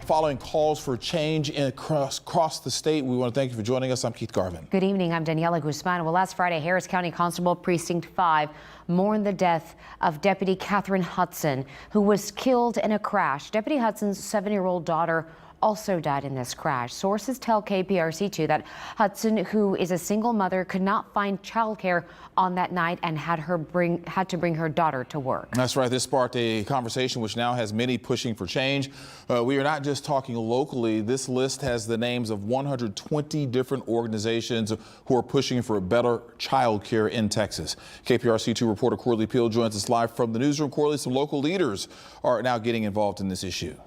Following calls for change across the state, we want to thank you for joining us. I'm Keith Garvin. Good evening. I'm Daniela Guzman. Well, last Friday, Harris County Constable Precinct 5 mourned the death of Deputy Catherine Hudson, who was killed in a crash. Deputy Hudson's 7-year-old daughter also died in this crash. Sources tell KPRC2 that Hudson, who is a single mother, could not find childcare on that night and had to bring her daughter to work. That's right. This sparked a conversation which now has many pushing for change. We are not just talking locally. This list has the names of 120 different organizations who are pushing for better child care in Texas. KPRC2 reporter Corley Peel joins us live from the newsroom. Corley, some local leaders are now getting involved in this issue.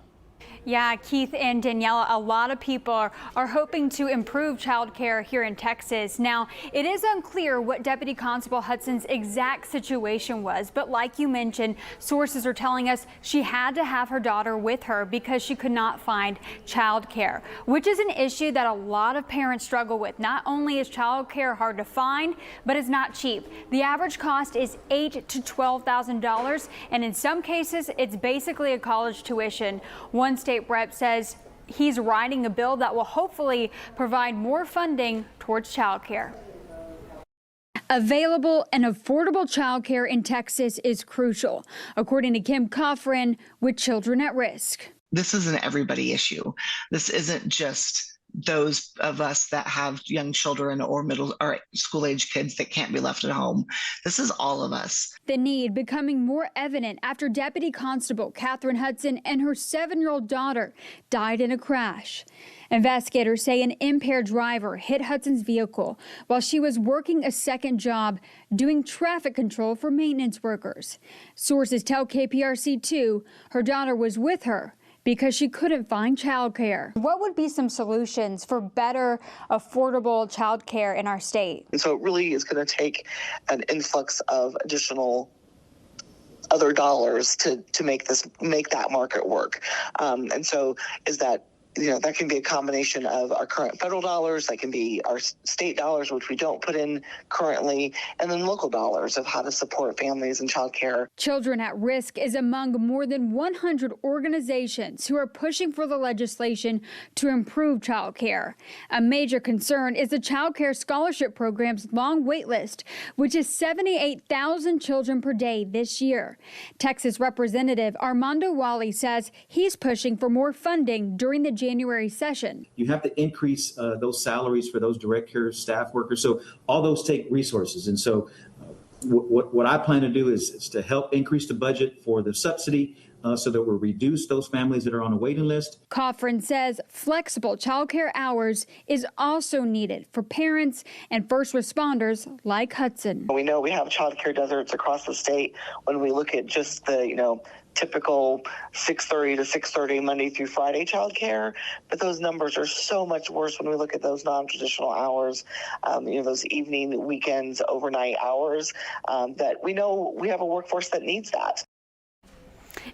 Yeah, Keith and Daniela, a lot of people are hoping to improve child care here in Texas. Now, it is unclear what Deputy Constable Hudson's exact situation was, but like you mentioned, sources are telling us she had to have her daughter with her because she could not find child care, which is an issue that a lot of parents struggle with. Not only is child care hard to find, but it's not cheap. The average cost is $8,000 to $12,000, and in some cases, it's basically a college tuition. One state rep says he's writing a bill that will hopefully provide more funding towards child care. Available and affordable childcare in Texas is crucial, according to Kim Kofran with Children at Risk. This is an everybody issue. This isn't just those of us that have young children or middle or school age kids that can't be left at home. This is all of us. The need becoming more evident after Deputy Constable Catherine Hudson and her 7-year-old daughter died in a crash. Investigators say an impaired driver hit Hudson's vehicle while she was working a second job doing traffic control for maintenance workers. Sources tell KPRC2 her daughter was with her because she couldn't find childcare. What would be some solutions for better, affordable childcare in our state? And so it really is going to take an influx of additional other dollars to make that market work. And so is that, that can be a combination of our current federal dollars, that can be our state dollars, which we don't put in currently, and then local dollars of how to support families and child care. Children at Risk is among more than 100 organizations who are pushing for the legislation to improve child care. A major concern is the child care scholarship program's long wait list, which is 78,000 children per day this year. Texas Representative Armando Wally says he's pushing for more funding during the January session. You have to increase those salaries for those direct care staff workers. So all those take resources. And so what I plan to do is to help increase the budget for the subsidy so that we'll reduce those families that are on a waiting list. Kofran says flexible child care hours is also needed for parents and first responders like Hudson. We know we have child care deserts across the state. When we look at just the, typical 6:30 to 6:30 Monday through Friday childcare, but those numbers are so much worse when we look at those non-traditional hours, those evening, weekends, overnight hours, that we know we have a workforce that needs that.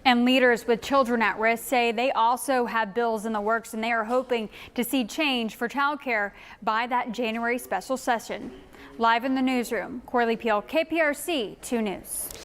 And leaders with Children at Risk say they also have bills in the works and they are hoping to see change for childcare by that January special session. Live in the newsroom, Corley Peel, KPRC 2 News.